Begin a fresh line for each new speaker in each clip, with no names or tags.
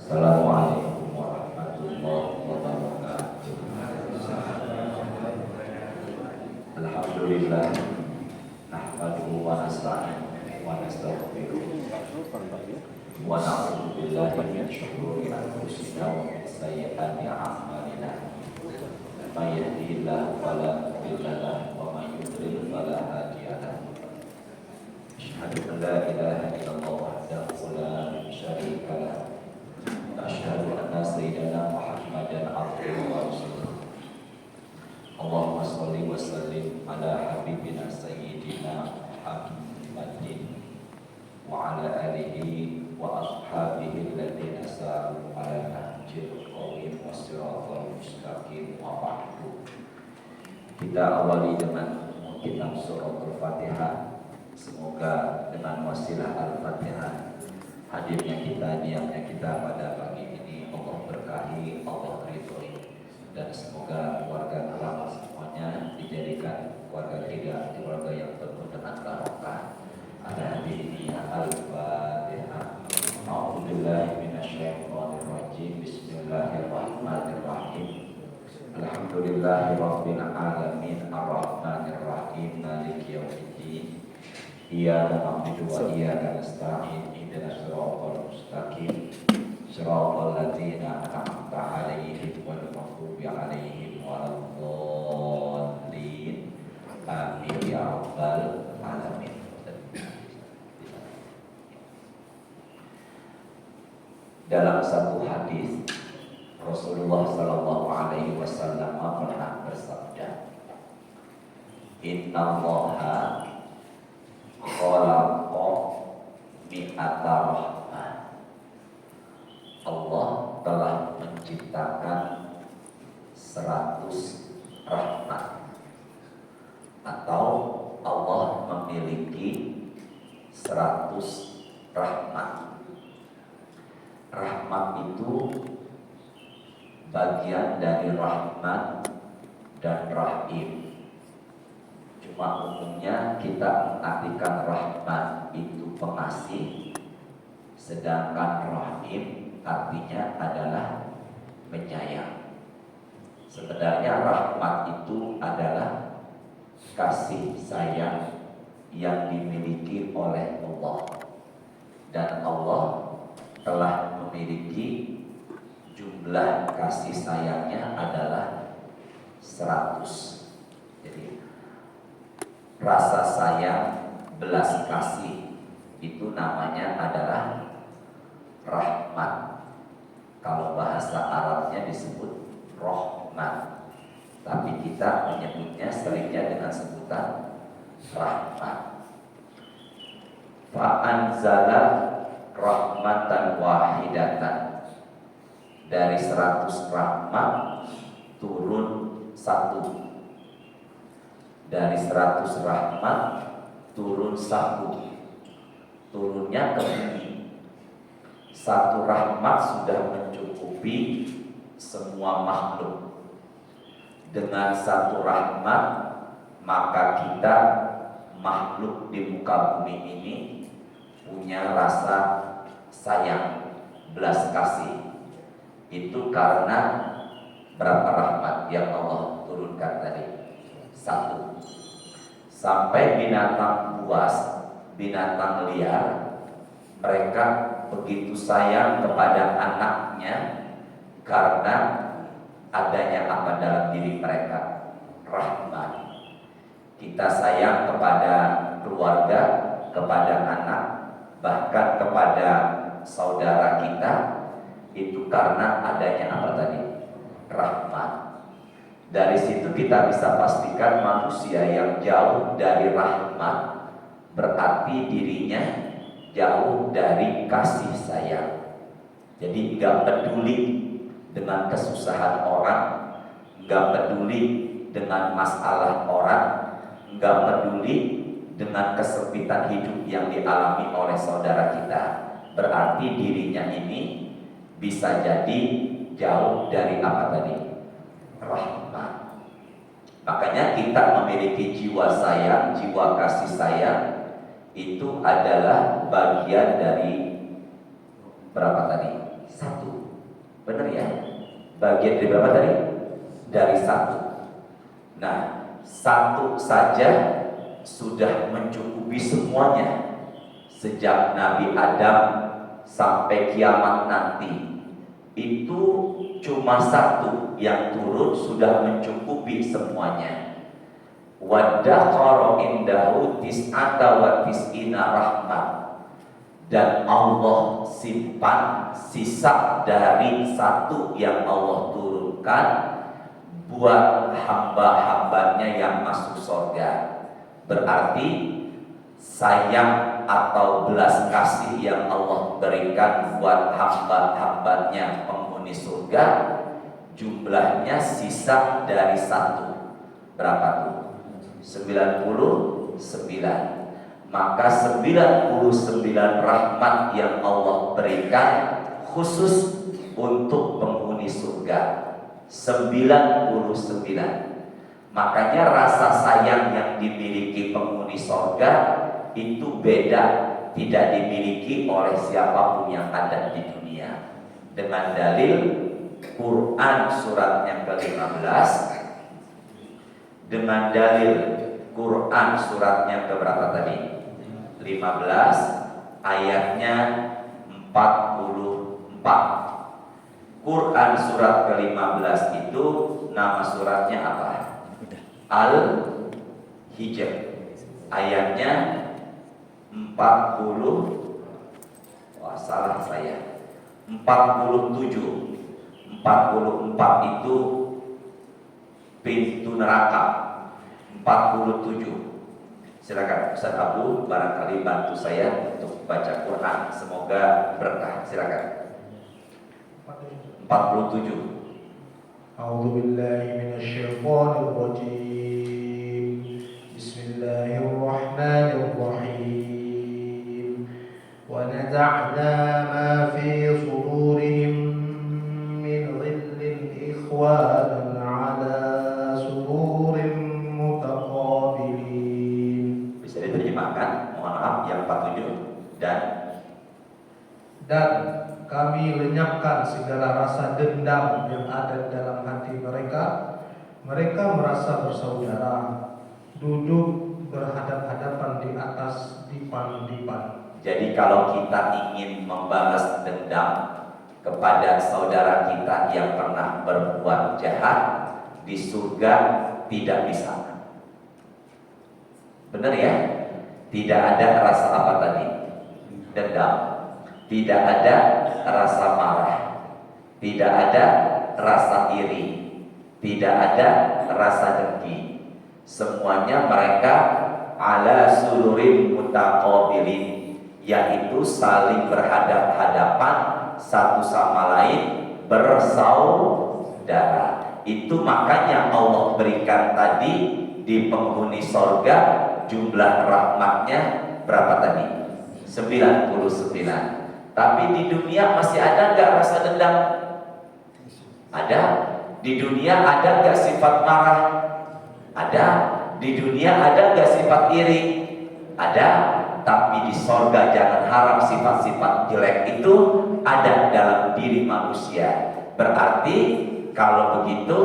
Assalamualaikum warahmatullahi wabarakatuh. Alhamdulillah, nahmaduhu wa nasta'inuhu wa nastaghfiruh wa na'udzu billahi min syururi anfusina wa min sayyiati a'malina. May yahdihillahu fala mudilla lahu wa may yudlil fala hadiya lahu. Asyhadu an la ilaha illallah wahdahu la syarika lahu. Asyhadu anna sayyidana Muhammadan abduhu wa rasuluh. Allahumma sholli wa sallim ala habibina sayyidina Muhammadin wa ala alihi wa ashabihi alladziina saru ala nahjil qawim wassiratal mustaqim wa ba'du. Kita awali dengan kitab surah Al-Fatihah. Semoga dengan wasilah Al-Fatihah hadirnya kita, diamnya kita pada pagi ini Allah berkahi, Allah ridhoi, dan semoga keluarga kerabat semuanya dijadikan keluarga kita, keluarga yang penuh dengan barokah. Ada hadirnya Al-Fatihah. A'udzubillahi minasyaitonir rajim. Bismillahirrahmanirrahim. Alhamdulillahirabbil alamin arrahmanir rahim maliki yaumiddin. Iyyaka na'budu wa iyyaka nasta'in. Ihdinas siratal mustaqim. Siratal ladzina an'amta 'alaihim ghairil maghdubi 'alaihim waladdallin. Amin ya rabbal alamin. Dalam satu hadis Rasulullah sallallahu alaihi wasallam pernah bersabda, "Innallaha khalaqa mi'ata rahmah." Allah telah menciptakan 100 rahmat, atau Allah memiliki 100 rahmat. Rahmat itu bagian dari rahman dan rahim. Cuma umumnya kita mengartikan rahman itu pengasih, sedangkan rahim artinya adalah penyayang. Sebenarnya rahmat itu adalah kasih sayang yang dimiliki oleh Allah, dan Allah telah memiliki jumlah kasih sayangnya adalah 100. Jadi rasa sayang, belas kasih itu namanya adalah rahmat. Kalau bahasa Arabnya disebut rahman, tapi kita menyebutnya seringnya dengan sebutan rahmat. Fa'anzala rahmatan wahidatan. Dari 100 rahmat turun 1. Dari 100 rahmat turun 1. Turunnya ke bumi. 1 rahmat sudah mencukupi semua makhluk. Dengan 1 rahmat maka kita makhluk di muka bumi ini punya rasa sayang, belas kasih. Itu karena berapa rahmat yang Allah turunkan tadi? 1. Sampai binatang buas, binatang liar, mereka begitu sayang kepada anaknya karena adanya apa dalam diri mereka? Rahmat. Kita sayang kepada keluarga, kepada anak, bahkan kepada saudara kita, itu karena adanya apa tadi? Rahmat. Dari situ kita bisa pastikan manusia yang jauh dari rahmat berarti dirinya jauh dari kasih sayang. Jadi gak peduli dengan kesusahan orang, gak peduli dengan masalah orang, gak peduli dengan kesempitan hidup yang dialami oleh saudara kita. Berarti dirinya ini bisa jadi jauh dari apa tadi? Rahmat. Makanya kita memiliki jiwa sayang, jiwa kasih sayang itu adalah bagian dari berapa tadi? 1. Bagian dari berapa tadi? Dari satu. Nah, satu saja sudah mencukupi semuanya. Sejak Nabi Adam sampai kiamat nanti, itu cuma satu yang turun sudah mencukupi semuanya. Wadaqara indahu tis'ata wa tis'ina rahmat. Dan Allah simpan sisa dari satu yang Allah turunkan buat hamba-hambanya yang masuk surga. Berarti sayang atau belas kasih yang Allah berikan buat hamba-hambanya penghuni surga jumlahnya sisa dari satu. Berapa tuh? 99. Maka 99 rahmat yang Allah berikan khusus untuk penghuni surga. 99. Makanya rasa sayang yang dimiliki penghuni surga itu beda, tidak dimiliki oleh siapapun yang ada di dunia. Dengan dalil Quran surat yang ke-15, dengan dalil Quran suratnya keberapa tadi? 15 ayatnya 44. Quran surat ke-15 itu nama suratnya apa? Al-Hijr. Ayatnya 40. Wah, salah saya. 47. 44 itu pintu neraka. 47. Silakan Ustaz Abu barangkali bantu saya untuk baca Quran, semoga berkah. Silakan. 47.
A'udzu billahi minasyaitonir rajim. Bismillahirrahmanirrahim. Wa naza'na ma fi sudurihim min dhillin ikhwanan 'ala sururin mutaqabilin.
Bisa diterjemahkan? Mohon maaf yang 47 dan
kami lenyapkan segala rasa dendam yang ada dalam hati mereka. Mereka merasa bersaudara, duduk berhadap-hadapan di atas dipan-dipan.
Jadi kalau kita ingin membalas dendam kepada saudara kita yang pernah berbuat jahat, di surga tidak bisa. Benar ya? Tidak ada rasa apa tadi? Dendam. Tidak ada rasa marah, tidak ada rasa iri, tidak ada rasa dengki. Semuanya mereka ala sururin mutaqabilin, yaitu saling berhadap-hadapan satu sama lain, bersaudara. Itu makanya Allah berikan tadi di penghuni surga jumlah rahmatnya berapa tadi? 99. Tapi di dunia masih ada nggak rasa dendam? Ada. Di dunia ada nggak sifat marah? Ada. Di dunia ada nggak sifat iri? Ada. Tapi di sorga jangan harap sifat-sifat jelek itu ada dalam diri manusia. Berarti kalau begitu,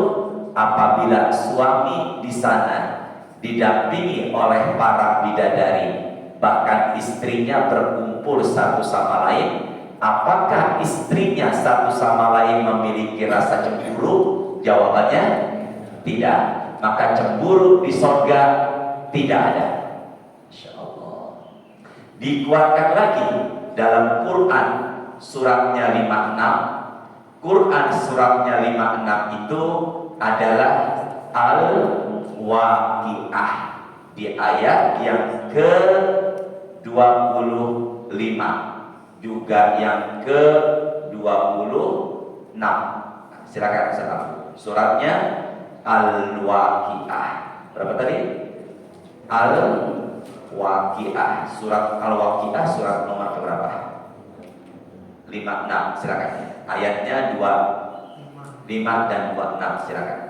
apabila suami di sana didampingi oleh para bidadari, bahkan istrinya berkumpul satu sama lain, apakah istrinya satu sama lain memiliki rasa cemburu? Jawabannya tidak. Maka cemburu di surga tidak ada. Insya Allah. Dikuatkan lagi dalam Quran suratnya 56. Quran suratnya 56 itu adalah Al-Waqi'ah di ayat yang ke-25, juga yang ke-26. Silakan Ustaz. Suratnya Al-Waqi'ah. Berapa tadi? Al-Waqi'ah. Surat Al-Waqi'ah surat nomor berapa? 56. Silakan. Ayatnya 25 dan 26. Silakan.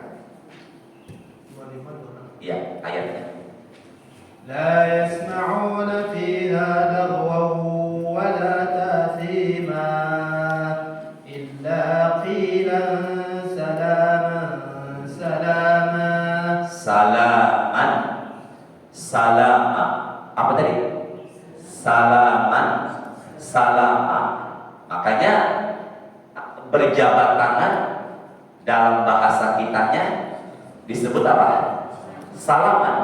25.
Iya, ayatnya.
لا يسمعون فيها لغوا ولا تأثيما إلا قيلا
berjabat tangan dalam bahasa kitanya disebut apa? Salaman,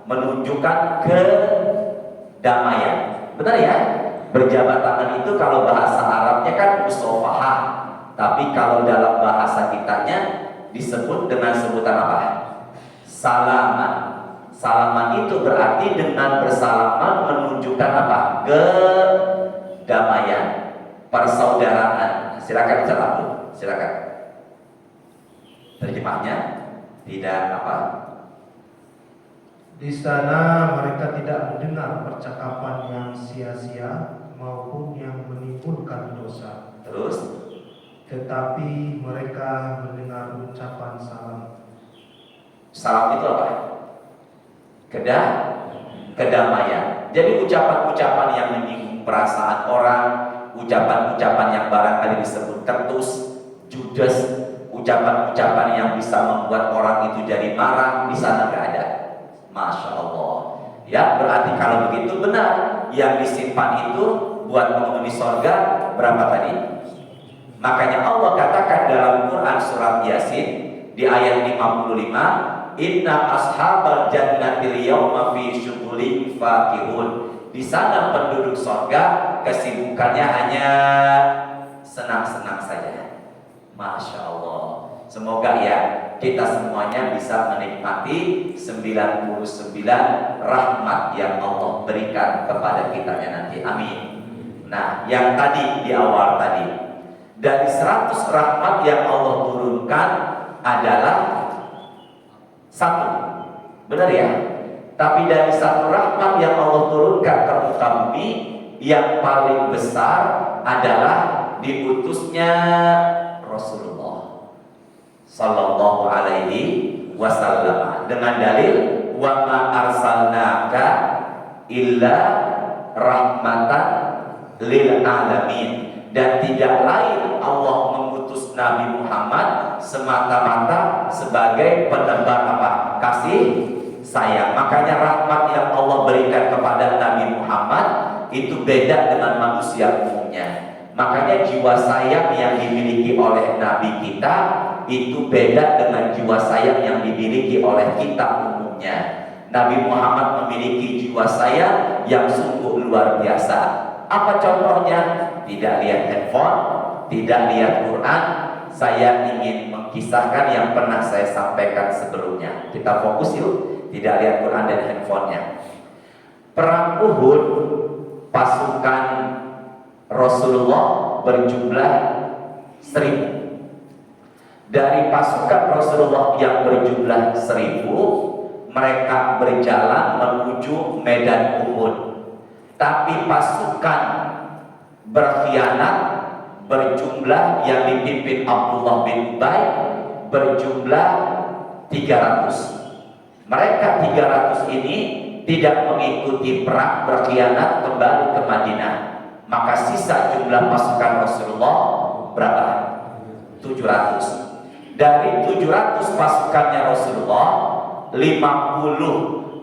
menunjukkan kedamaian. Benar ya? Berjabat tangan itu kalau bahasa Arabnya kan musofahah, tapi kalau dalam bahasa kitanya disebut dengan sebutan apa? Salaman. Salaman itu berarti dengan bersalaman menunjukkan apa? Kedamaian, persaudaraan. Silakan Ustaz, silakan. Terjemahnya tidak apa?
Di sana mereka tidak mendengar percakapan yang sia-sia maupun yang menimbulkan dosa.
Terus,
tetapi mereka mendengar ucapan salam.
salam itu apa? Kedamaian. Jadi ucapan-ucapan yang menyinggung perasaan orang, ucapan-ucapan yang barangkali disebut ketus, judes, ucapan-ucapan yang bisa membuat orang itu jadi marah, di sana nggak ada. Masya Allah. Ya, berarti kalau begitu benar, yang disimpan itu buat penghuni sorga berapa tadi? Makanya Allah katakan dalam Quran surat Yasin di ayat 55, Inna ashabal jannatil yawma fi syughulin fakihun. Di sana penduduk sorga kesibukannya hanya senang-senang saja. Masya Allah. Semoga ya kita semuanya bisa menikmati 99 rahmat yang Allah berikan kepada kitanya nanti. Amin. Nah, yang tadi di awal tadi, dari 100 rahmat yang Allah turunkan adalah satu, benar ya? Tapi dari satu rahmat yang Allah turunkan ke muka bumi, yang paling besar adalah diutusnya Rasulullah Sallallahu Alaihi Wasallam dengan dalil wa ma arsalnaka illa rahmatan lil alamin, dan tidak lain Allah mengutus Nabi Muhammad semata-mata sebagai penebar apa? Kasih sayang. Makanya rahmat yang Allah berikan kepada Nabi Muhammad itu beda dengan manusia umumnya. Makanya jiwa sayang yang dimiliki oleh Nabi kita itu beda dengan jiwa sayang yang dimiliki oleh kita umumnya. Nabi Muhammad memiliki jiwa sayang yang sungguh luar biasa. Apa contohnya? Tidak lihat handphone, tidak lihat Quran. Saya ingin mengkisahkan yang pernah saya sampaikan sebelumnya. Kita fokus yuk, tidak lihat Quran dan handphonenya. Perang Uhud, pasukan Rasulullah berjumlah 1000. Dari pasukan Rasulullah yang berjumlah 1000, mereka berjalan menuju medan Uhud. Tapi pasukan berkhianat berjumlah yang dipimpin Abdullah bin Ubay berjumlah 300. Mereka 300 ini tidak mengikuti perang berkhianat kembali ke Madinah. Maka sisa jumlah pasukan Rasulullah berapa? 700. Dari 700 pasukannya Rasulullah, 50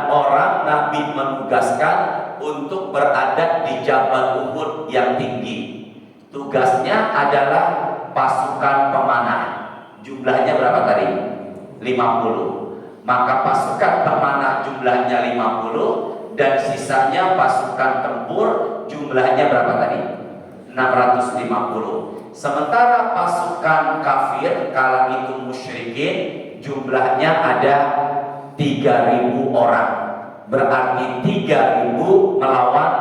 orang Nabi menugaskan untuk berada di Jabal Uhud yang tinggi. Tugasnya adalah pasukan pemanah. Jumlahnya berapa tadi? 50. Maka pasukan pemanah jumlahnya 50 dan sisanya pasukan tempur jumlahnya berapa tadi? 650. Sementara pasukan kafir kala itu musyrikin jumlahnya ada 3000 orang. Berarti 3000 melawan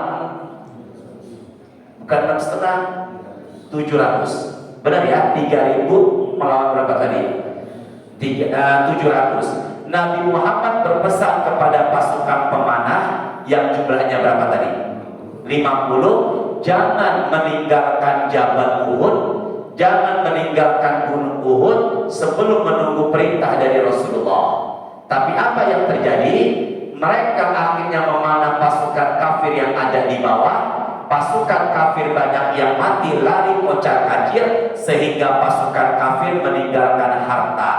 bukan 6,5, 700. Benar ya? 3000 melawan berapa tadi? 700. Nabi Muhammad berpesan kepada pasukan pemanah yang jumlahnya berapa tadi? 50. Jangan meninggalkan Jabal Uhud, jangan meninggalkan Gunung Uhud sebelum menunggu perintah dari Rasulullah. Tapi apa yang terjadi? Mereka akhirnya memanah pasukan kafir yang ada di bawah. Pasukan kafir banyak yang mati, lari kocar-kacir, sehingga pasukan kafir meninggalkan harta.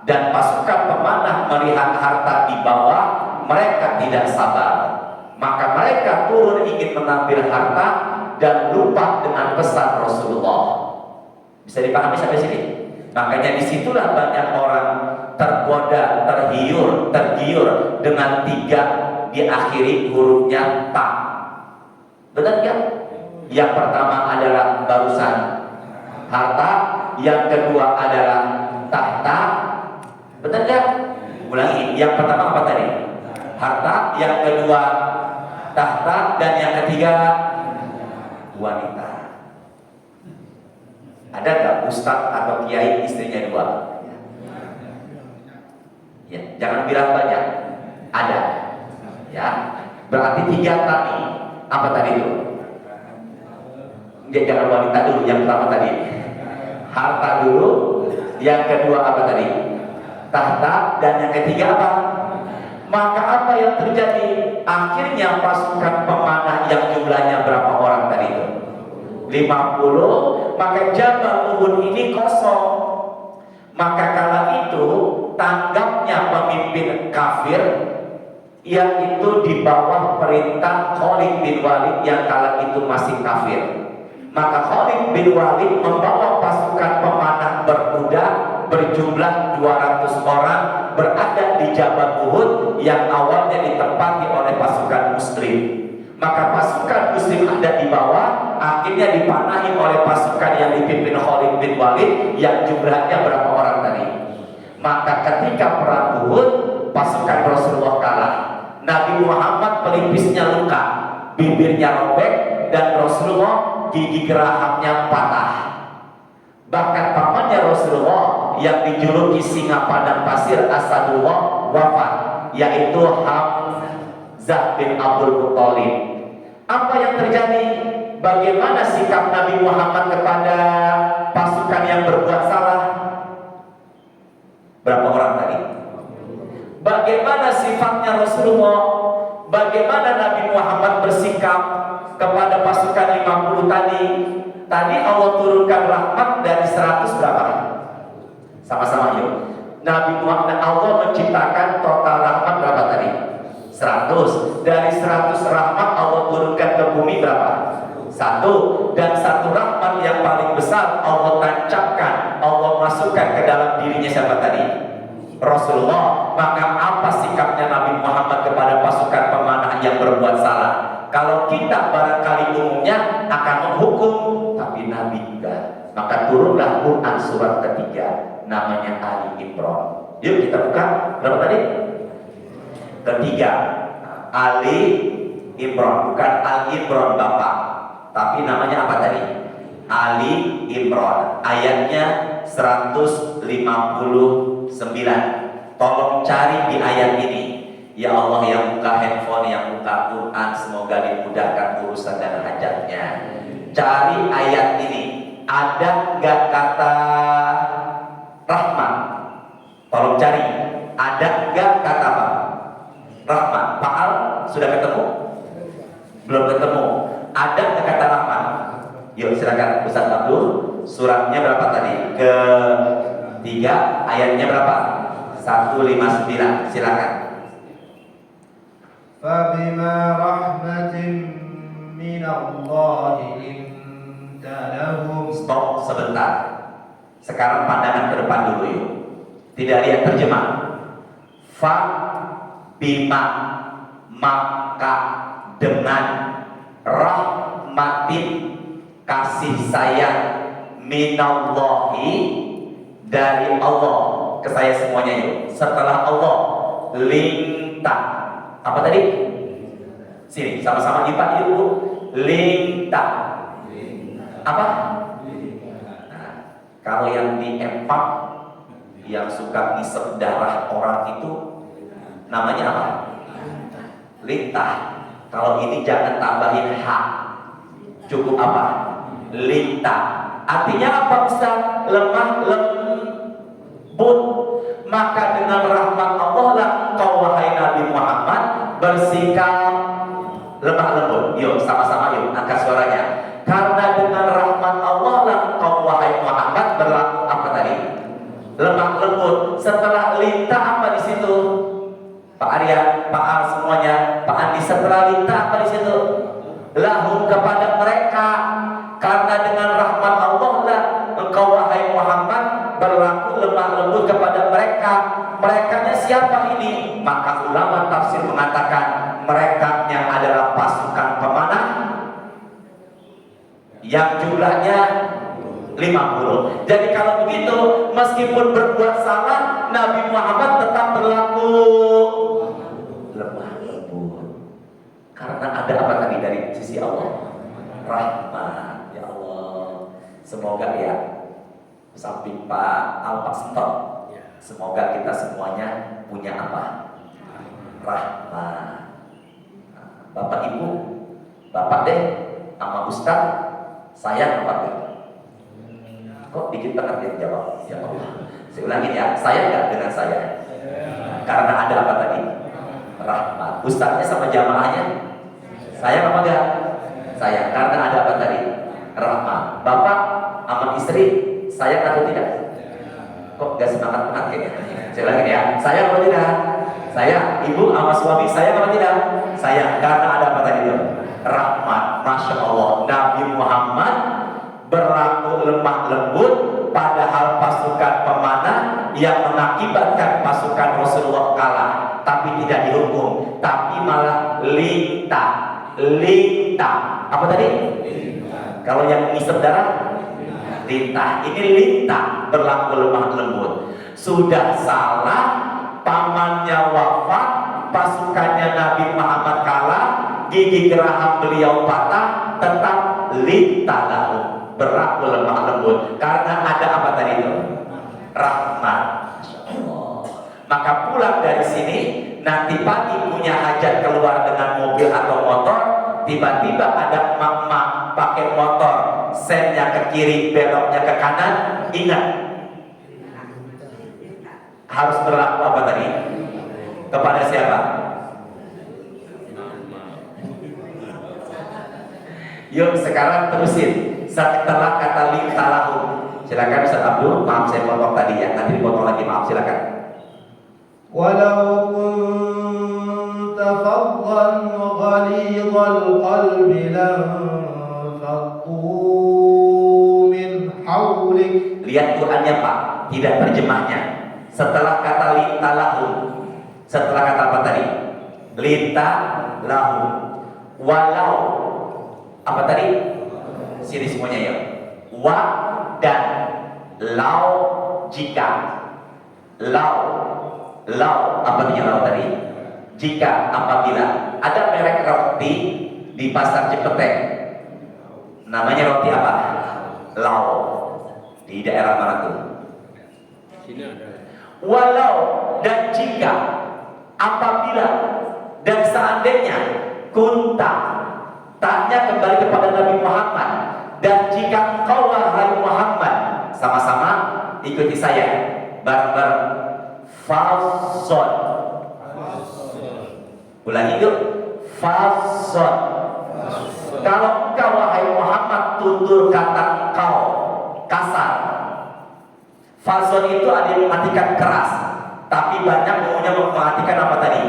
Dan pasukan pemanah melihat harta di bawah, mereka tidak sabar. Maka mereka turun ingin mengambil harta dan lupa dengan pesan Rasulullah. Bisa dipahami sampai sini? Makanya disitulah banyak orang tergoda, tergiur dengan 3 diakhiri hurufnya ta. Benar kan? Yang pertama adalah barusan harta, yang kedua adalah tahta. Benar kan? Ulangi, yang pertama apa tadi? Harta, yang kedua tahta, dan yang ketiga wanita. Ada nggak ustadz atau kiai istrinya 2? Ya, jangan bilang banyak. Ada. Ya, berarti 3 tadi. Apa tadi itu? Ya, jangan wanita dulu. Yang pertama tadi harta dulu. Yang kedua apa tadi? Tahta. Dan yang ketiga apa? Maka apa yang terjadi? Akhirnya pasukan pemanah yang jumlahnya berapa orang tadi itu? 50. Maka Jabal Uhud ini kosong. Maka kala itu tanggapnya pemimpin kafir, yaitu di bawah perintah Khalid bin Walid yang kala itu masih kafir. Maka Khalid bin Walid membawa pasukan pemanah berkuda berjumlah 200 orang berada di Jabal Uhud yang awalnya ditempati oleh pasukan muslim. Maka pasukan muslim ada di bawah, akhirnya dipanahi oleh pasukan yang dipimpin Khalid bin Walid yang jumlahnya berapa orang tadi. Maka ketika perang Uhud, pasukan Rasulullah kalah. Nabi Muhammad pelipisnya luka, bibirnya robek, dan Rasulullah gigi gerahapnya patah. Bahkan pamannya Rasulullah yang dijuluki singa padang pasir Asadullah wafat, yaitu Hamzah bin Abdul Muthalib. Apa yang terjadi? Bagaimana sikap Nabi Muhammad kepada pasukan yang berbuat salah? Berapa orang tadi? Bagaimana sifatnya Rasulullah? Bagaimana Nabi Muhammad bersikap kepada pasukan 50 tadi? Tadi Allah turunkan rahmat dari 100 berapa? Sama-sama yuk. Nabi Muhammad, Allah menciptakan total rahmat berapa tadi? 100. Dari 100 rahmat Allah turunkan ke bumi berapa? 1. Dan 1 rahmat yang paling besar Allah tancapkan, Allah masukkan ke dalam dirinya siapa tadi? Rasulullah. Maka apa sikapnya Nabi Muhammad kepada pasukan pemanah yang berbuat salah? Kalau kita barangkali umumnya akan menghukum, tapi Nabi enggak. Maka turunlah Quran surat ketiga, namanya Ali Imran. Yuk kita buka. Berapa tadi? Ketiga. Ali Imran, bukan Al Imran Bapak, tapi namanya apa tadi? Ali Imran. Ayatnya 159. Tolong cari di ayat ini. Ya Allah, yang buka handphone, yang buka Quran, semoga dimudahkan urusan dan hajatnya. Cari ayat ini. Ada nggak kata rahmat? Tolong cari. Ada nggak kata apa? Rahmat. Pak Al sudah ketemu? Belum ketemu. Ada nggak kata rahmat? Yuk silakan Ustaz Abdul. Suratnya berapa tadi? Ke-3, ayatnya berapa? 159. Silakan.
فَبِمَا رَحْمَةٍ مِّنَ اللَّهِ لِنتَ لَهُمْ.
Stop sebentar. Sekarang pandangan ke depan dulu yuk. Tidak lihat terjemah. Fa bima, maka dengan rahmatin, kasih sayang, minallahi, dari Allah ke saya semuanya yuk. Setelah Allah, linta. Apa tadi? Sini sama-sama IPA ibu. Linta. Apa? Nah, kalau yang di empat yang suka ngisep darah orang itu namanya apa? Lintah. Kalau ini jangan tambahin H. Cukup apa? Lintah. Artinya apa Ustaz? Lemah lembut. Maka dengan rahmat Allah lah engkau wahai Nabi Muhammad bersikap lemah lembut. Yuk sama-sama yuk angkat suaranya. Karena dengan rahmat Allah lah engkau wahai Muhammad berlaku apa tadi? Lemah lembut. Setelah lintah apa di situ? Pak Arya, Pak Al semuanya, Pak Andi, setelah lintah apa di situ? Lahum, kepada mereka. Karena dengan rahmat Allah lah engkau siapa ini? Maka ulama tafsir mengatakan mereka yang adalah pasukan pemanah yang jumlahnya 50. Jadi kalau begitu, meskipun berbuat salah, Nabi Muhammad tetap berlaku lemah lembut. Karena ada apa tadi dari sisi Allah? Rahmat. Ya Allah, semoga ya, samping Pak Al-Pastor, semoga kita semuanya punya apa? Rahmat. Bapak Ibu, Bapak deh, sama Ustaz, sayang apa enggak? Kok dikit banget dia jawab? Ya Allah. Saya ulangin ya, sayang enggak dengan saya? Karena ada apa tadi? Rahmat. Ustaznya sama jamaahnya sayang apa enggak? Sayang. Karena ada apa tadi? Rahmat. Bapak sama istri sayang atau tidak? Kok gak semangat banget kayaknya? Saya ulangin ya, sayang atau tidak? Sayang. Ibu sama suami sayang apa tidak? Sayang. Karena ada apa tadi? Rahmat. Masya Allah, Nabi Muhammad berlaku lemah lembut, padahal pasukan pemanah yang mengakibatkan pasukan Rasulullah kalah, tapi tidak dihukum, tapi malah lintah. Apa tadi? Kalau yang ngisep darah, lintah. Ini lintah, berlaku lemah lembut. Sudah salah, pamannya wafat, pasukannya Nabi Muhammad kalah, gigi geraham beliau patah, tetap lintah lalu, berlaku lemah lembut. Karena ada apa tadi itu? Rahmat. Maka pulang dari sini, nanti pagi punya hajat keluar dengan mobil atau motor, tiba-tiba ada emak-emak pakai motor, sennya ke kiri, beloknya ke kanan. Ingat, harus berlaku apa tadi? Kepada siapa? Yuk sekarang terusin setelah kata lintalahu. Silakan Ustaz Abdul, maaf saya potong tadi ya, nanti dipotong lagi, maaf silakan.
Walau kunta faddan ghalidhal qalbi lanfaddu min hawlik.
Lihat Qurannya Pak, tidak terjemahnya. Setelah kata lintalahu, setelah kata apa tadi? Lintalahu. Walau apa tadi? Sini semuanya ya. Wa dan lau jika. Lau apa artinya lau tadi? Jika, apabila ada merek roti di pasar Cipete, namanya roti apa? Lau. Di daerah mana tuh?
Sini ada.
Walau dan jika, apabila dan seandainya, kunta, tanya kembali kepada Nabi Muhammad, dan jika engkau wahai Muhammad, sama-sama ikuti saya bareng-bareng, fason. Ulangi yuk, fason. Kalau engkau wahai Muhammad tutur kata engkau kasar. Fason itu ada yang mengartikan keras, tapi banyak umumnya mengartikan apa tadi?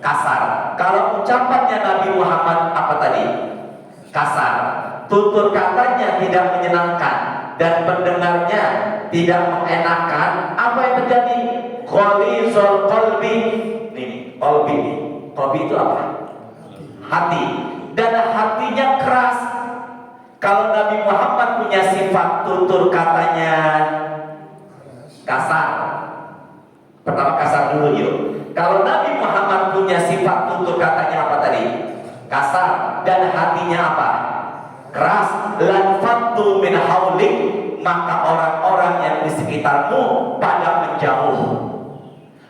Kasar. Kalau ucapannya Nabi Muhammad apa tadi? Kasar. Tutur katanya tidak menyenangkan dan pendengarnya tidak mengenakan. Apa yang terjadi? Ghalidhul qalbi. Nih, qalbi. Qalbi itu apa? Hati. Dan hatinya keras. Kalau Nabi Muhammad punya sifat tutur katanya kasar. Pertama kasar dulu yuk. Kalau Nabi Muhammad punya sifat tutur katanya apa tadi? Kasar. Dan hatinya apa? Keras. Lanfaddu min haulik, maka orang-orang yang di sekitarmu pada menjauh.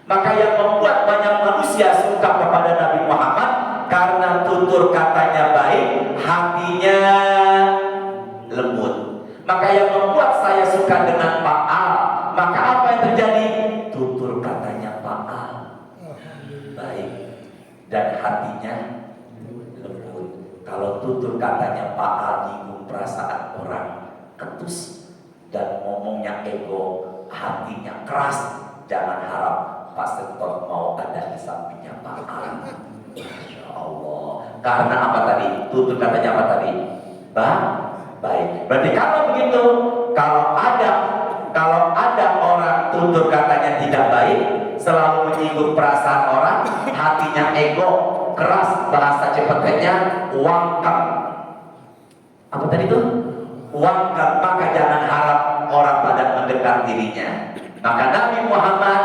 Maka yang membuat banyak manusia suka kepada Nabi Muhammad karena tutur katanya baik, hatinya lembut. Maka yang membuat saya suka dengan Pak Al, maka apa yang terjadi? Tutur katanya Pak Al baik dan hatinya lembut. Kalau tutur katanya Pak Al nyinggung perasaan orang, ketus, dan ngomongnya ego, hatinya keras, jangan harap Pak Setor mau ada di sampingnya Pak Al. Masya Allah. Karena apa tadi? Tutur katanya apa tadi? Baik. Berarti kalau begitu, kalau ada orang tutur katanya tidak baik, selalu menyinggung perasaan orang, hatinya ego, keras, bahasa cepetnya wangkam. Apa tadi itu? Wangkam, maka jangan harap orang pada mendekat dirinya. Maka Nabi Muhammad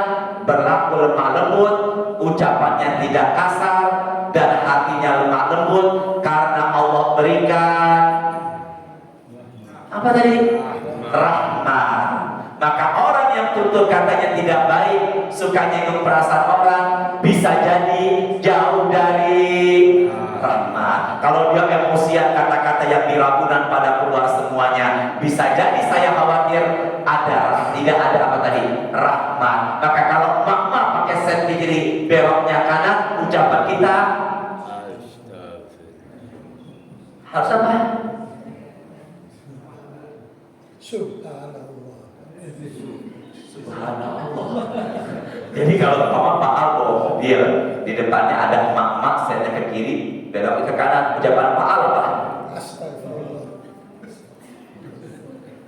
berlaku lemah lembut, ucapannya tidak kasar, dan hatinya lemah lembut karena Allah berikan apa tadi? Rahmat. Maka orang yang tutur katanya tidak baik, suka nyinggung perasaan orang, bisa jadi jauh dari rahmat. Kalau dia emosian, kata-kata yang diragukan pada keluar semuanya, bisa jadi saya khawatir tidak ada apa tadi? Rahmat. Maka kalau emak-emak pakai set di kiri, beloknya kanan, ucapan kita harus apa? Subhanallah. Jadi kalau Pak Al bawa mobil, di depannya ada emak-emak, setnya ke kiri, belok ke kanan, ucapan Pak Al apa?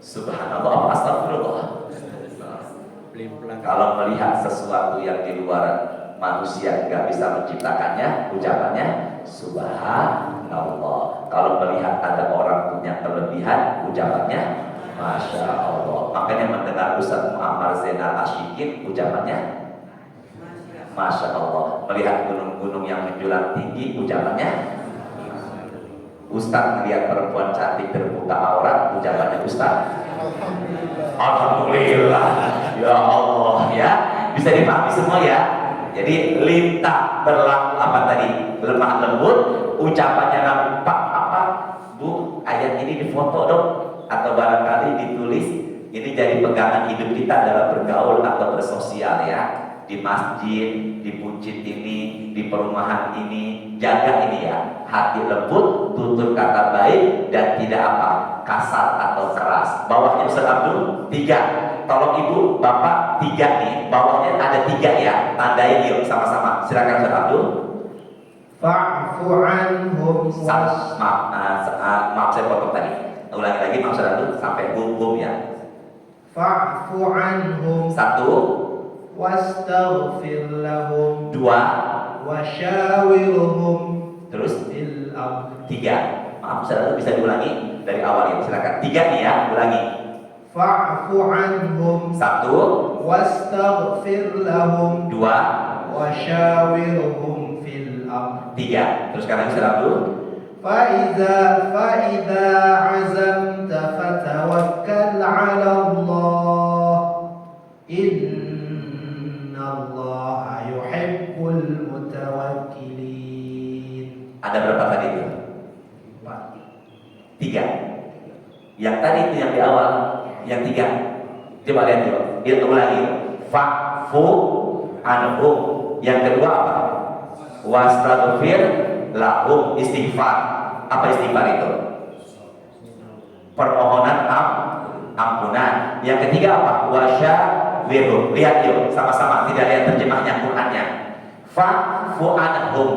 Subhanallah, astagfirullah. Kalau melihat sesuatu yang di luar manusia nggak bisa menciptakannya, ucapannya Subhanallah. Kalau melihat ada orang punya kelebihan, ucapannya Masya Allah. Makanya mendengar Ustaz Muhammad Zainal Asyikin, ucapannya Masya Allah. Melihat gunung-gunung yang menjulang tinggi, ucapannya Ustaz melihat perempuan cantik terbuka aurat, ucapannya Ustaz Alhamdulillah. Ya Allah, ya. Bisa dipahami semua ya. Jadi lintah berlaku apa tadi? Lemah lembut, ucapannya nampak apa? Bu, ayat ini difoto dong, atau barangkali ditulis. Ini jadi pegangan hidup kita dalam bergaul atau bersosial ya. Di masjid, di buncit ini, di perumahan ini, jaga ini ya. Hati lembut, tutur kata baik, dan tidak apa? Kasar atau keras. Bawahnya Ustaz Abdul 3. Tolong ibu, bapak 3 nih. Bawahnya ada 3 ya. Tandain yuk sama-sama. Silakan Ustaz Abdul.
Fa'fu anhum
Maaf saya potong tadi. Ulangi lagi maaf Ustaz Abdul sampai hum ya.
Fa'fu anhum
1,
wastaghfir lahum
2,
wasyawirhum
terus
fil amr
3. Maaf Ustaz Abdul bisa diulangi dari awal ya. Silakan. 3 nih ya, ulangi.
Fa'fu anhum
1,
wastaghfir lahum
2,
wasyawirhum fil amr
3. Terus sekarang Ustaz Abdul.
Fa'idha azamta fatawakkal 'ala Allah. Innallaha yuhibbul mutawakkilin.
Ada berapa tadi itu? 3. Yang tadi itu yang di awal, yang 3. Coba lihat yuk. Itu ulangi. Fa'fu anhum. Yang kedua apa? Wastaghfir lahum, istighfar. Apa istighfar itu? Permohonan ampunan. Yang ketiga apa? Wasyawirhum. Lihat yuk sama-sama, tidak lihat terjemahnya Qur'annya. Fa'fu anhum.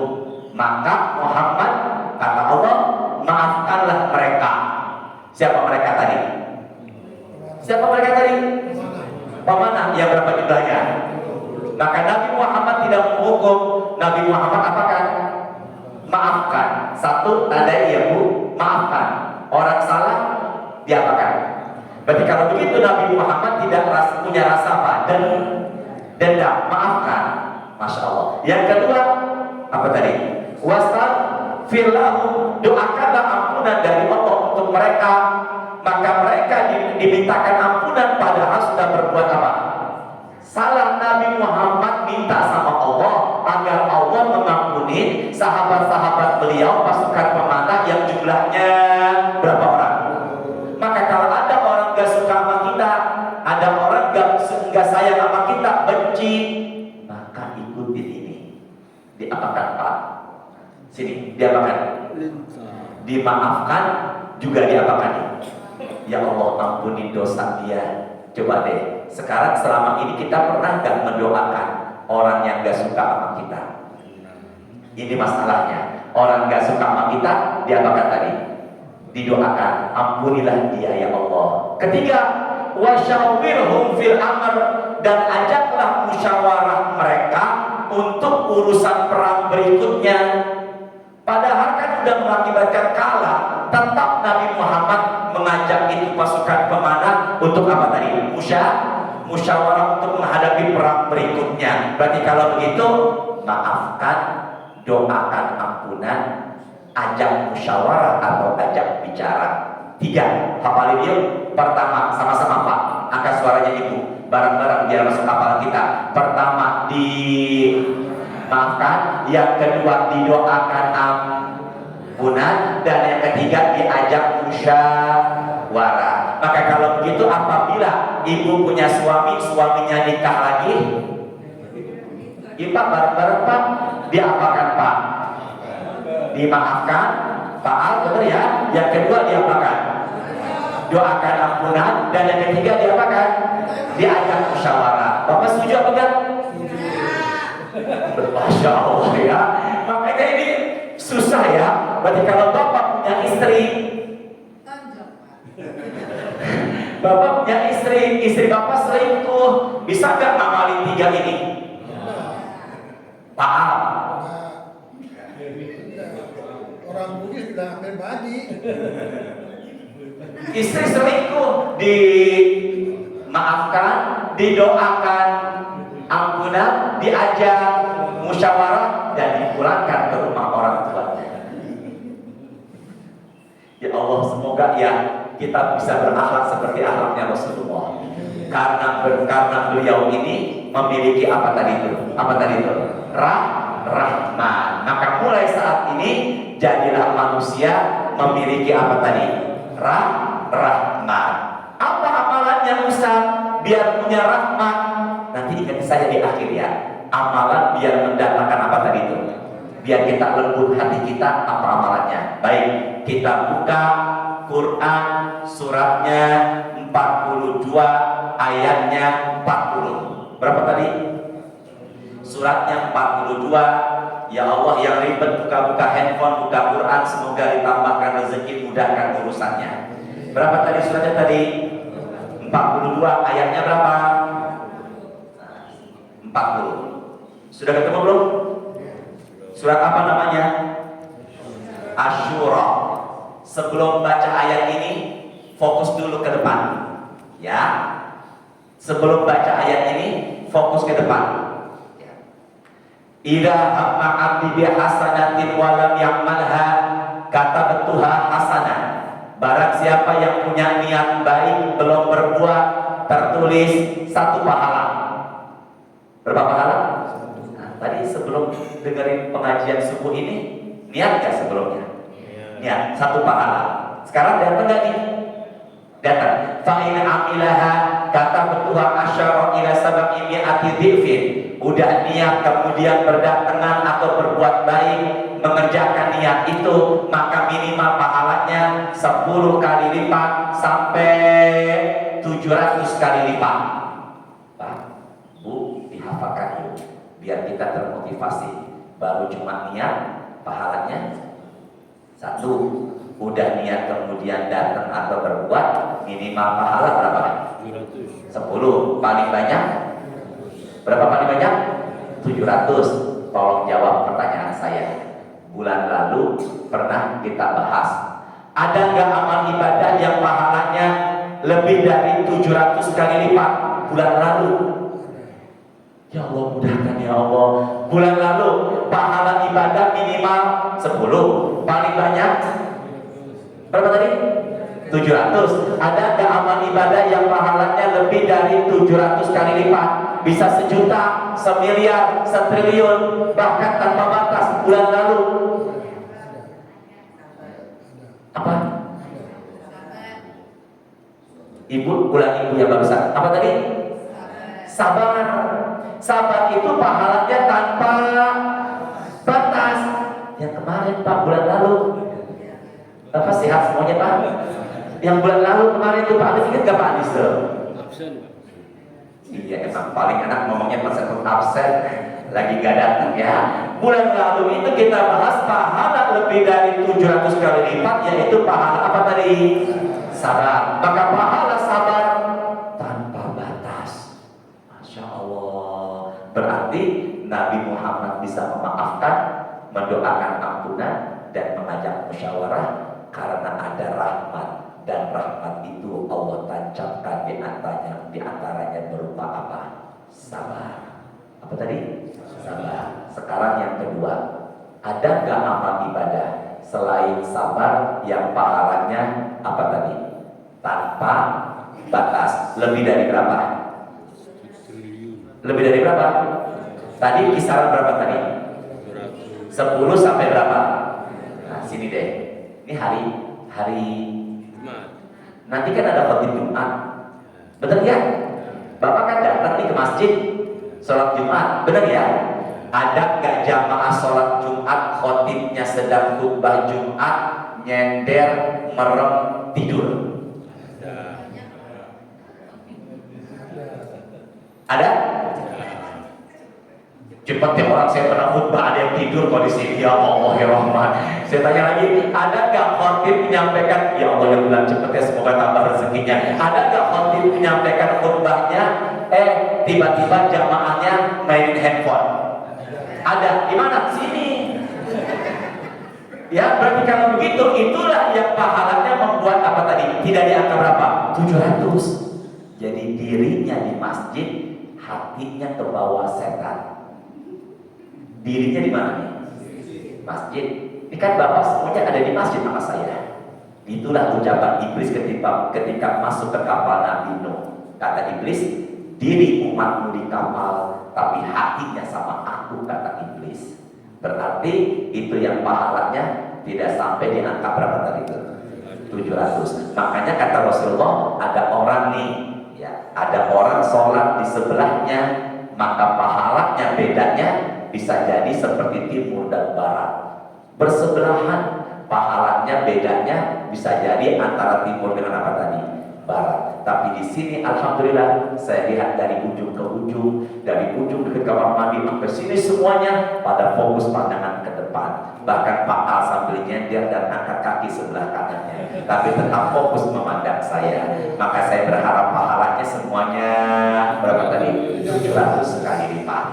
Maka Muhammad kata Allah, maafkanlah mereka. Siapa mereka tadi? Siapa mereka tadi? Pemanah yang berapa jumlahnya? Maka Nabi Muhammad tidak menghukum. Nabi Muhammad apakan? Maafkan. 1, tandai ya bu, maafkan. Orang salah, diapakan? Berarti kalau begitu Nabi Muhammad tidak punya rasa apa? Dendam, maafkan. Masya Allah. Yang kedua, apa tadi? Wastaghfir lahum, doakanlah ampunan dari Allah untuk mereka. Maka mereka dimintakan ampunan padahal sudah berbuat apa? Salah. Nabi Muhammad minta sama Allah agar Allah mengampuni sahabat-sahabat beliau, pasukan pemanah yang jumlahnya berapa orang? Maka kalau ada orang gak suka sama kita, ada orang gak sayang sama kita, benci, maka ikutin ini. Diapakan Pak? Sini, diapakan? Dimaafkan, juga diapakan? Ya Allah ampuni dosa dia. Coba deh, sekarang selama ini kita pernah gak mendoakan orang yang gak suka sama kita? Ini masalahnya. Orang gak suka sama kita, diapakan tadi? Didoakan, ampunilah dia ya Allah. Ketiga, wasyawirhum fil amr, dan ajaklah musyawarah mereka untuk urusan perang berikutnya. Padahal kan sudah mengakibatkan kalah, tetap Nabi Muhammad mengajak itu pasukan pemanah untuk apa tadi? Musyawarah untuk menghadapi perang berikutnya. Berarti kalau begitu, maafkan, doakan ampunan, ajak musyawarah atau ajak bicara. 3, hafalin yuk. Pertama, sama-sama Pak, angkat suaranya Ibu, bareng-bareng biar masuk hafal kita. Pertama, dimaafkan. Yang kedua, didoakan ampunan. Dan yang ketiga, diajak musyawarah. Maka kalau begitu, apabila Ibu punya suami, suaminya nikah lagi, Pak bareng-bareng Pak, diapakan Pak? Dimaafkan, Pak Al, benar ya? Yang kedua diapakan? Doakan ampunan. Dan yang ketiga diapakan? Diajak musyawarah. Bapak setuju apa enggak? Masya Allah ya. Makanya ini susah ya. Berarti kalau Bapak punya istri, Bapak punya istri Bapak selingkuh, bisa nggak ngamalin 3 ini? Pak Al.
Orang Bugis bilang ambil mandi.
Istri selingkuh, dimaafkan, didoakan ampunan, diajak musyawarah, dan dipulangkan ke rumah orang tuanya. Ya Allah, semoga ya kita bisa berakhlak seperti akhlaknya Rasulullah. Karena beliau ini memiliki apa tadi itu? Rahman. Maka mulai saat ini jadilah manusia memiliki apa tadi? Rahman. Apa amalannya Ustaz biar punya rahmat? Nanti ingat saya di akhir ya. Amalan biar mendatangkan apa tadi itu? Biar kita lembut hati kita, apa amalannya? Baik, kita buka Quran suratnya 42 ayatnya 40. Berapa tadi? Suratnya 42. Ya Allah, yang ribet buka-buka handphone, buka Quran, semoga ditambahkan rezeki, mudahkan urusannya. Berapa tadi suratnya tadi? 42. Ayatnya berapa? 40. Sudah ketemu belum? Surat apa namanya? Asyura. Sebelum baca ayat ini, fokus dulu ke depan. Ya. Sebelum baca ayat ini, fokus ke depan. Idza hamma 'abdi bi hasanatin wa lam ya'malha katabattuha hasanah. Barang siapa yang punya niat baik belum berbuat, tertulis 1 pahala. Berapa pahala? Nah, tadi sebelum dengerin pengajian subuh ini, niat gak sebelumnya? Niat, 1 pahala. Sekarang datang gak nih? Datang. Fa'in amilaha katabattuha asyara ila sab'i mi'ati dhifin. Udah niat kemudian berdatangan atau berbuat baik, mengerjakan niat itu, maka minimal pahalanya 10 kali lipat sampai 700 kali lipat. Pak, Bu, dihafalkan yuk, biar kita termotivasi. Baru cuma niat, pahalanya 1. Udah niat kemudian datang atau berbuat, minimal pahala berapa? 10. Paling banyak? Berapa paling banyak? 700. Tolong jawab pertanyaan saya. Bulan lalu pernah kita bahas, ada nggak amal ibadah yang pahalanya lebih dari 700 kali lipat bulan lalu? Ya Allah, mudahkan ya Allah. Bulan lalu pahala ibadah minimal 10. Paling banyak berapa tadi? 700. Ada nggak amal ibadah yang pahalanya lebih dari 700 kali lipat? Bisa 1 juta, 1 miliar, 1 triliun, bahkan tanpa batas bulan lalu. Apa? Ibu, ulang ibu yang barusan. Apa tadi? Sabar. Sabar itu pahalanya tanpa batas. Yang kemarin Pak, bulan lalu. Bapak sehat semuanya Pak? Yang bulan lalu kemarin itu Pak Anies, ingat gak Pak Anies tuh? Iya, emang paling enak ngomongnya pas absen, lagi gak datang ya. Bulan lalu itu kita bahas pahala lebih dari 700 kali lipat, yaitu pahala apa tadi? Sabar. Maka pahala sabar tanpa batas. Masya berarti Nabi Muhammad bisa memaafkan, mendoakan ampunan, dan mengajak musyawarah karena ada rahmat. Dan rahmat itu Allah tancapkan di antaranya berupa apa? Sabar. Apa tadi? Sabar. Sekarang yang kedua, ada nggak amal ibadah selain sabar yang pahalanya apa tadi? Tanpa batas. Lebih dari berapa? Lebih dari berapa? Tadi kisaran berapa tadi? 10 sampai berapa? Nah, sini deh. Ini hari nanti kan ada khotib Jumat. Betul ya? Bapak kan datang nih ke masjid sholat Jumat, benar ya? Ada nggak jamaah sholat Jumat khotibnya sedang khutbah Jumat nyender merem tidur? Ada? Cepatnya orang saya pernah khutbah ada yang tidur kok di sini. Ya Allah ya Rahman. Saya tanya lagi, ada nggak khotib menyampaikan? Ya Allah ya bulan cepatnya semoga tambah rezekinya. Ada nggak khotib menyampaikan khutbahnya? Tiba-tiba jamaahnya main handphone. Ada di mana? Sini. Ya berarti kalau begitu itulah yang pahalanya membuat apa tadi? Tidak di angka berapa? 700. Jadi dirinya di masjid, hatinya ke bawah setan. Dirinya di mana nih? Masjid. Ini kan Bapak semuanya ada di masjid sama saya. Itulah ucapan iblis ketika masuk ke kapal Nabi Nuh. Kata iblis, diri umatmu di kapal, tapi hatinya sama aku, kata iblis. Berarti itu yang pahalanya tidak sampai di angka berapa tadi itu? 700. Makanya kata Rasulullah, ada orang nih, ya, ada orang sholat di sebelahnya, maka pahalanya bedanya bisa jadi seperti timur dan barat, bersebelahan. Pahalanya bedanya bisa jadi antara timur dengan apa tadi? Barat. Tapi di sini alhamdulillah saya lihat dari ujung ke ujung, dari ujung dekat kamar mandi sampai sini semuanya pada fokus pandangan ke depan. Bahkan Pak Al sambil nyender dan angkat kaki sebelah kanannya, tapi tetap fokus memandang saya. Maka saya berharap pahalanya semuanya berapa tadi? 700 kali lipat.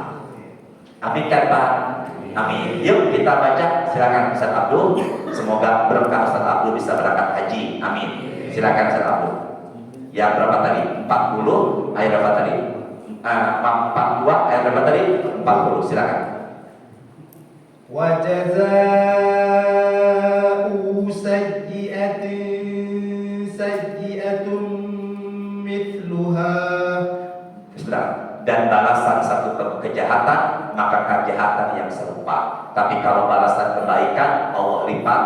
Amin kan Pak? Amin. Yuk kita baca, silakan Ustaz Abdul. Semoga berkah Ustaz Abdul bisa berangkat haji. Amin. Silakan Ustaz Abdul. Yang berapa tadi? 40 ayat berapa tadi? 42 ayat berapa tadi? 40. Silakan.
Wa jazaa'u sayyi'atun mithluha.
Dan balasan satu kejahatan maka kejahatan yang serupa. Tapi kalau balasan kebaikan Allah lipat.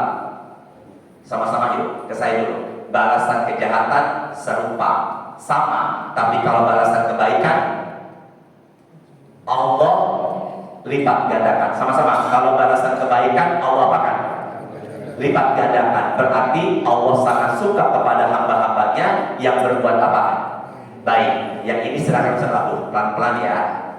Sama-sama yuk, ke saya dulu. Balasan kejahatan serupa, sama. Tapi kalau balasan kebaikan Allah lipat gandakan. Sama-sama. Kalau balasan kebaikan Allah apakan? Lipat gandakan. Berarti Allah sangat suka kepada hamba-hambanya yang berbuat apa? Baik. Yang ini silakan selalu pelan-pelan ya.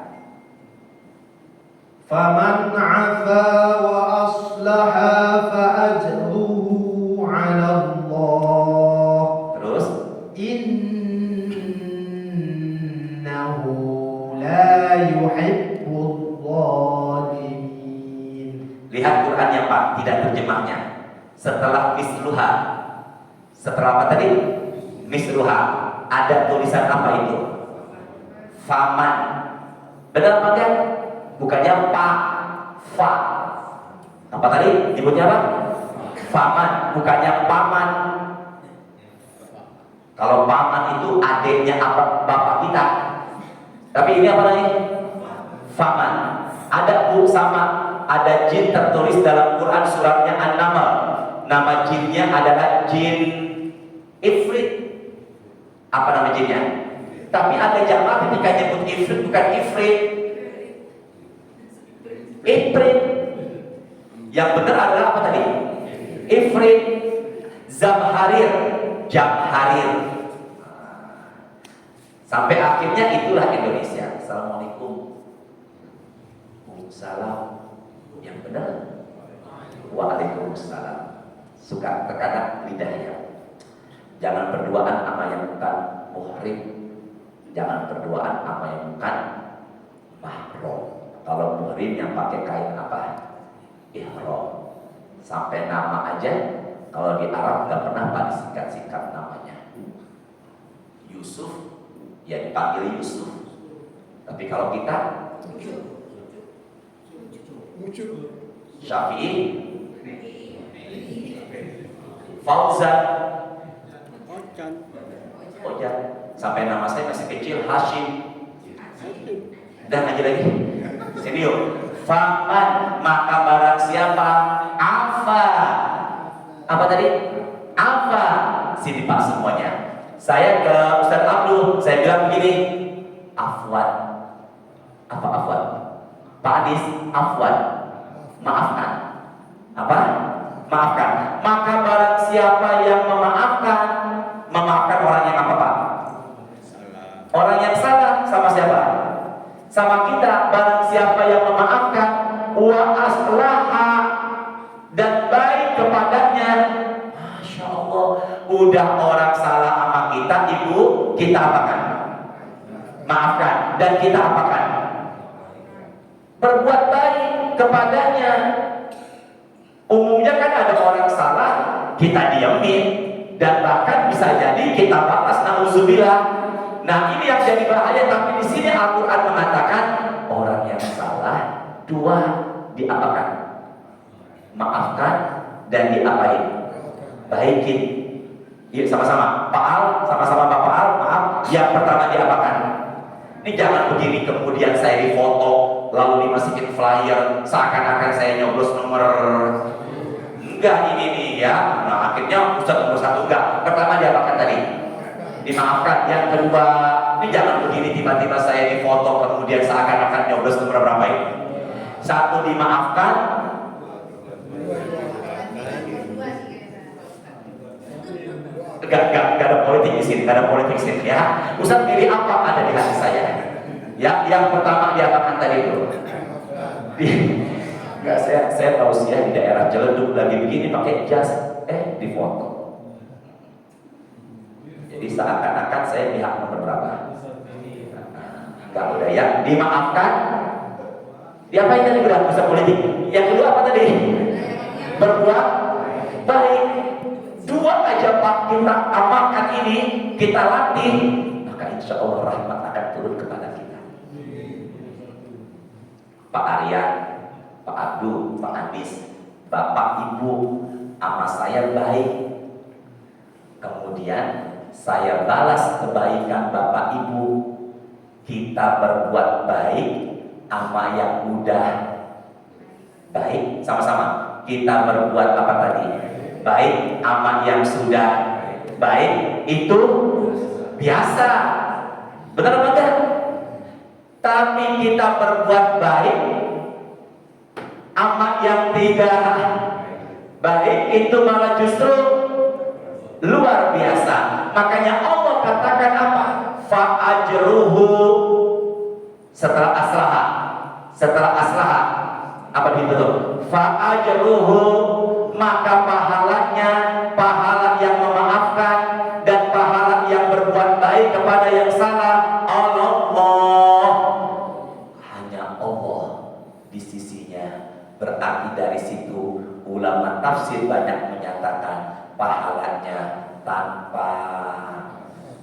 Faman 'afa wa aslaha fa ajruhu 'ala Allah.
Terus
innahu la yuhibbul zalimin.
Lihat Quran yang Pak, tidak terjemahnya. Setelah misluha, setelah apa tadi? Misluha, ada tulisan apa itu? Faman. Benar apa enggak? Bukannya pa, fa. Apa tadi? Nyebutnya apa? Faman, bukannya paman. Kalau paman itu adiknya apa? Bapak kita. Tapi ini apa lagi? Faman. Ada sama, ada jin tertulis dalam Quran suratnya An-Naml. Nama jinnya adalah jin Ifrit. Apa nama jinnya? Tapi ada jamaah ketika nyebut Ifrit bukan Ifrit. Ifrit. Yang benar adalah apa tadi? Ifrit. Zamharir. Jamharir. Sampai akhirnya itulah Indonesia. Assalamualaikum. Waalaikumsalam. Yang benar. Waalaikumsalam. Suka terkadang lidahnya. Jangan berduaan sama yang bukan muhrim. Jangan berduaan sama yang bukan mahram. Kalau muhrim yang pakai kain apa? Ihram. Sampai nama aja kalau di Arab nggak pernah Pak disingkat-singkat namanya. Yusuf ya dipanggil Yusuf. Tapi kalau kita Syafi'i, Fauzan, Ojan. Sampai nama saya masih kecil Hashim. Dan aja lagi. Sini yuk. Faman, maka barang siapa afa. Apa tadi? Afa. Sini Pak semuanya. Saya ke Ustaz Abdul, saya bilang begini, afwan. Apa afwan? Pak Adis, afwan. Maafkan. Apa? Maafkan. Maka barang siapa yang memaafkan, memaafkan orang yang apa Pak? Orang yang salah sama siapa? Sama kita. Barang siapa yang memaafkan, wa aslaha, dan baik kepadanya. Masya Allah, udah orang salah sama kita, ibu, kita apakan? Maafkan. Dan kita apakan? Berbuat baik kepadanya. Umumnya kan ada orang salah, kita diamin, dan bahkan bisa jadi kita balas, na'udzubillah. Nah ini yang jadi bahaya. Tapi di sini Al-Quran mengatakan orang yang salah dua diapakan? Maafkan dan diapain? Baikin. Yuk sama-sama. Pak Al, sama-sama Bapak Al, maaf. Yang pertama diapakan? Ini jangan begini kemudian saya difoto lalu dimasukin flyer seakan-akan saya nyoblos nomor. Enggak ini nih ya. Nah akhirnya Ustaz nomor 1 enggak. Pertama diapakan tadi? Dimaafkan. Yang kedua, ini jangan begini tiba-tiba saya difoto kemudian seakan-akan nyoblos nomor berapa ini. 1 dimaafkan, Gak ada politik di sini, gak ada politik di sini ya. Ustaz pilih apa ada di hati saya. Ya, yang pertama diapakan tadi itu. Enggak, saya tahu sih ya di daerah Ciledug lagi begini pakai jas, difoto. Jadi seakan-akan saya pihak nomor berapa? Enggak udah ya, dimaafkan. Diapain tadi udah usaha politik. Yang kedua apa tadi? Berbuat baik. 2 aja Pak kita amalkan ini, kita latih, maka insya Allah rahmat akan turun kepada kita. Pak Arya, Pak Abdul, Pak Andis, Bapak Ibu sama saya baik. Kemudian saya balas kebaikan Bapak Ibu. Kita berbuat baik sama yang udah baik, sama-sama. Kita berbuat apa tadi? Baik sama yang sudah baik itu biasa. Benar apa enggak? Tapi kita berbuat baik sama yang tidak baik itu malah justru luar biasa. Makanya Allah katakan apa? Fa'ajruhu setelah aslaha apa itu? Fa'ajruhu, maka pahalanya, pahala yang memaafkan dan pahala yang berbuat baik kepada yang salah Allah, hanya Allah di sisinya. Berarti dari situ ulama tafsir banyak menyatakan pahalanya tanpa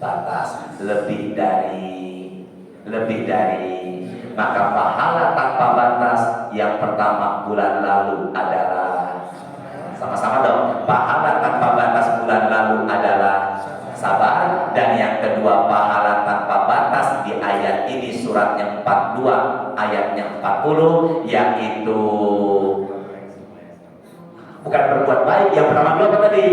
batas, lebih dari. Maka pahala tanpa batas yang pertama bulan lalu adalah, sama-sama dong, pahala tanpa batas bulan lalu adalah sabar. Dan yang kedua pahala tanpa batas di ayat ini surat yang 42 ayat yang 40 yaitu bukan berbuat baik. Yang pertama dulu apa tadi?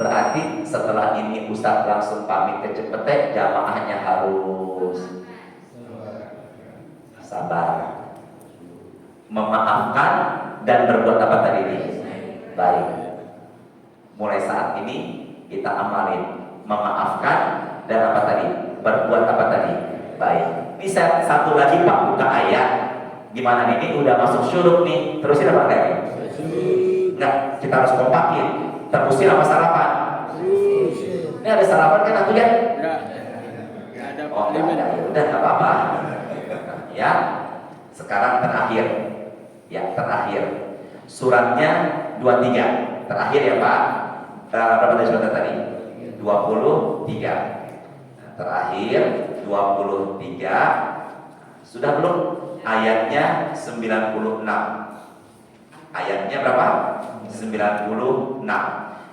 Berarti setelah ini Ustaz langsung pamit ke Cepete, jamaahnya harus sabar, memaafkan dan berbuat apa tadi ini? Baik. Mulai saat ini kita amalin memaafkan dan apa tadi? Berbuat apa tadi? Baik. Ini satu lagi Pak buka ayat. Gimana nih? Ini udah masuk syuruk nih. Terusin apa enggak? Enggak, kita harus kompakin. Terusin apa sarapan? Ini ada sarapan kan atau ya? udah nggak apa-apa. Ya, sekarang terakhir. Ya, terakhir. Suratnya 23. Terakhir ya Pak. Berapa tadi surat tadi? 23. Nah, terakhir 23. Sudah belum? Ayatnya 96. Ayatnya berapa? 96.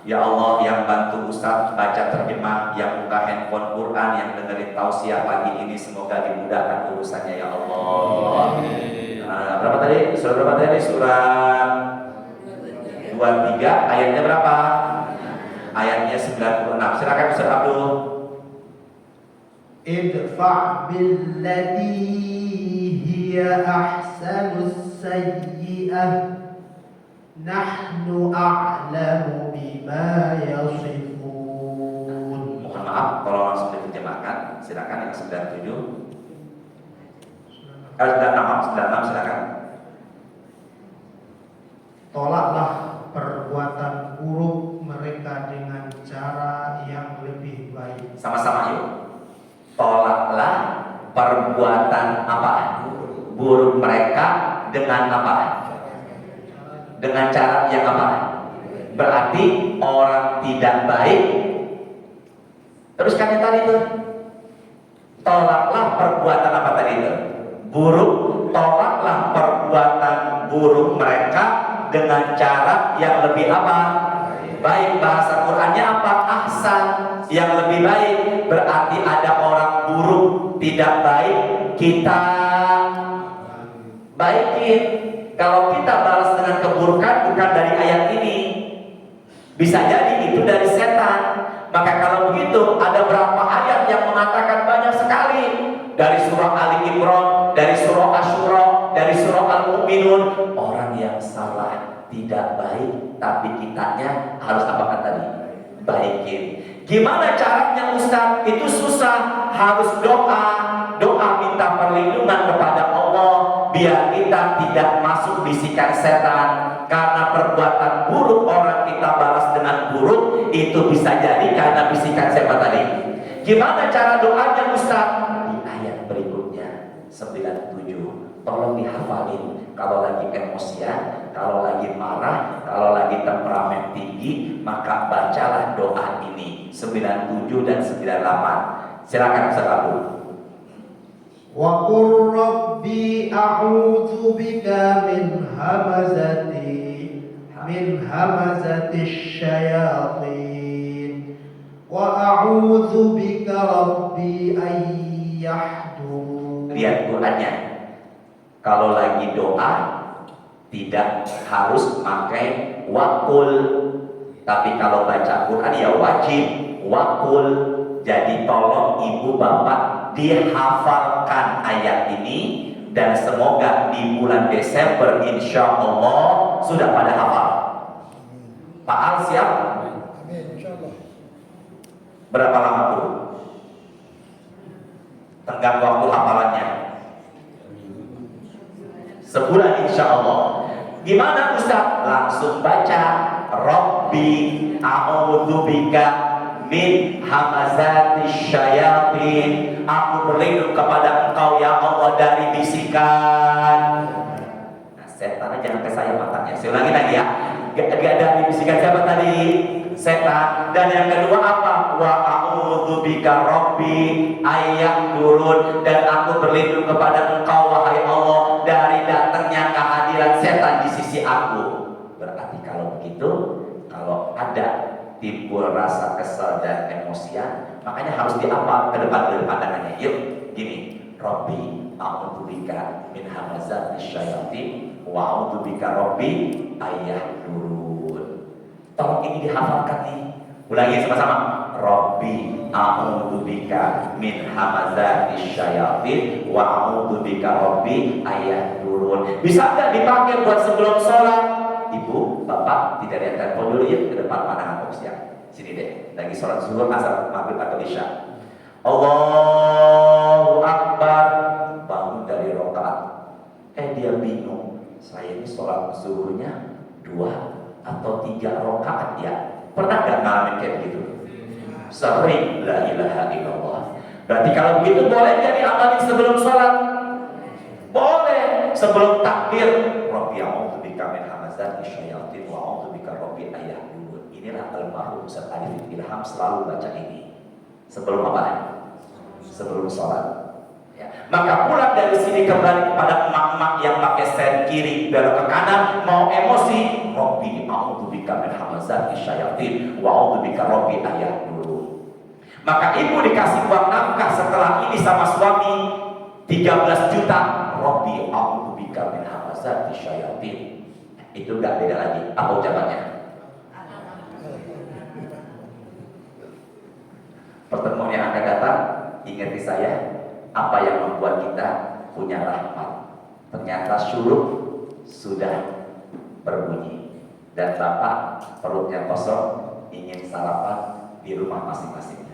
Ya Allah, yang bantu Ustaz baca terjemah, yang buka handphone Quran, yang dengerin tausiah pagi ini, semoga dimudahkan urusannya ya Allah. Nah, berapa tadi? Surat berapa tadi? Surat 23. Ayatnya berapa? Ayatnya 96. Silakan Ustaz Abdul.
Idfa' billati hiya ahsanus sayyi'ah nahnu a'lamu bima yasifun.
Mohon maaf kalau langsung diterjemahkan. Silakan yang 97. 96 silakan.
Tolaklah perbuatan buruk mereka dengan cara yang lebih baik.
Sama-sama yuk. Tolaklah perbuatan apa? Buruk mereka dengan apa? Dengan cara yang apa? Berarti orang tidak baik. Teruskan yang tadi itu. Tolaklah perbuatan apa tadi itu? Buruk. Tolaklah perbuatan buruk mereka dengan cara yang lebih apa? Baik. Bahasa Qur'annya apa? Ahsan. Yang lebih baik. Berarti ada orang buruk, tidak baik, kita baikin. Kalau kita balas dengan keburukan bukan dari ayat ini, bisa jadi itu dari setan. Maka kalau begitu, ada berapa ayat yang mengatakan banyak sekali. Dari surah Ali Imran, dari surah Asyura, dari surah Al-Mu'minun. Orang yang salah, tidak baik, tapi kitanya harus apa kata tadi? Baikin. Gimana caranya Ustaz? Itu susah. Harus doa. Doa minta perlindungan kepada Allah, biar kita tidak masuk bisikan setan. Karena perbuatan buruk orang kita balas dengan buruk, itu bisa jadi karena bisikan siapa tadi? Gimana cara doanya Ustaz? Di ayat berikutnya 97. Tolong dihafalin. Kalau lagi emosian, kalau lagi marah, kalau lagi temperamen tinggi, maka bacalah doa ini 97 dan 98. Silakan Ustaz Abu.
Wa qur rabbi a'udzu bika min hamazati syayatin wa a'udzu bika rabbi an yahdurun.
Lihat Qur'annya. Kalau lagi doa tidak harus pakai wakul, tapi kalau baca Quran ya wajib wakul. Jadi tolong ibu bapak dihafalkan ayat ini, dan semoga di bulan Desember insya Allah sudah pada hafal. Pak Al siap?
Amin, insya Allah.
Berapa lama tuh? Tenggang waktu hafalannya? Sebulan insya Allah. Gimana Ustaz? Langsung baca Rabbi a'udzubika min hamazati syayatin. Aku berlindung kepada Engkau ya Allah dari bisikan. Nah, setan jangan ke saya matanya. Saya ulangi lagi ya. Gak dari bisikan siapa tadi? Setan. Dan yang kedua apa? Wa a'udzubika Rabbi ayahdurun. Dan aku berlindung kepada Engkau wahai Allah dari datangnya kehadiran setan di sisi aku. Berarti kalau begitu, kalau ada timbul rasa kesal dan emosian, makanya harus diapa ke depan dari pandangannya. Yuk, gini, Rabbi a'udzubika min hamazati syayatin wa a'udzubika Rabbi ayahdurun. Tolong ini dihafalkan nih. Ulangi sama-sama. Rabbi a'udzubika min hamazati syayatin wa a'udzubika Rabbi ayahdurun. Bisa nggak dipakai buat sebelum sholat? Ibu, bapak tidak lihat telepon dulu ya, ke depan pandangan siang. Sini deh, lagi sholat zuhur, asar, maghrib atau isya. Allahu Akbar. Bangun dari rakaat. Dia bingung. Saya ini sholat zuhurnya 2 atau 3 rakaat ya. Pernah gak ngalamin kayak begitu? Sering. La ilaha illallah. Berarti kalau begitu boleh nggak diamalin sebelum sholat? Boleh. Sebelum takbir, Rabbi a'udzubika min hamazati syayatin wa a'udzubika Rabbi ayahdurun. Inilah almarhum Ustaz Arif Ilham selalu baca ini. Sebelum apa? Sebelum sholat. Ya. Maka pulang dari sini kembali kepada emak-emak yang pakai sen kiri belok ke kanan, mau emosi, Rabbi a'udzubika min hamazati syayatin wa a'udzubika Rabbi ayahdurun. Maka ibu dikasih uang nafkah setelah ini sama suami 13 juta. Rabbi a'udzubika min hamazati syayatin. Itu enggak beda lagi. Apa ucapannya? Pertemuan yang akan datang, ingati saya, apa yang membuat kita punya rahmat. Ternyata syuruk sudah berbunyi dan Bapak perutnya kosong, ingin sarapan di rumah masing-masing.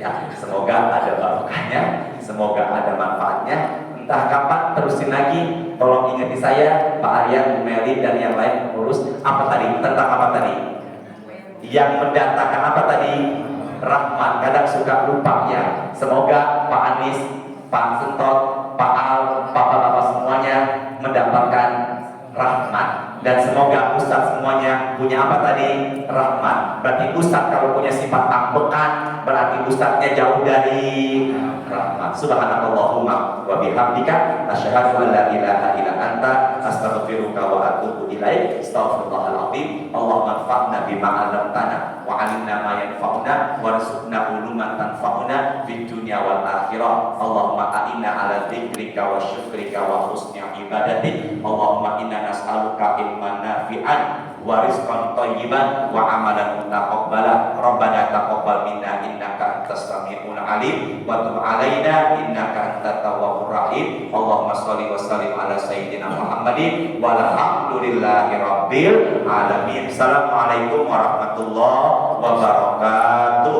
Ya, semoga ada barokahnya, semoga ada manfaatnya. Entah kapan terusin lagi. Tolong ingati saya, Pak Aryan, Bu Meli dan yang lain pengurus. Apa tadi? Tentang apa tadi? Yang mendatangkan apa tadi? Rahmat. Kadang suka lupa ya. Semoga Pak Anies, Pak Sentot, Pak Al, Bapak-bapak semuanya mendapatkan rahmat. Dan semoga Ustadz semuanya punya apa tadi? Rahmat. Berarti Ustadz kalau punya sifat ambekan, berarti Ustadznya jauh dari rahmat. Subhanallahumma wa bihamdika asyhadu an la ilaha illa anta astaghfiruka wa atubu ilaik. Astaghfirullahal azim. Allahumma anfa'na bima 'allamtana wa 'allimna ma yanfa'una warzuqna uluman tanfa'una fid dunya wal akhirah. Allahumma a'inna 'ala dzikrika wa syukrika wa husni ibadatik. Allahumma inna nas'aluka ilman nafi'an wa rizqan thayyiban wa amalan mutaqabbala. Rabbana taqabbal minna innaka antas samiul alim wa tub alaina innaka antat tawwabur rahim. Allahumma shalli wa sallim ala sayyidina Muhammadin walhamdulillahi rabbil alamin. Assalamualaikum warahmatullahi wabarakatuh.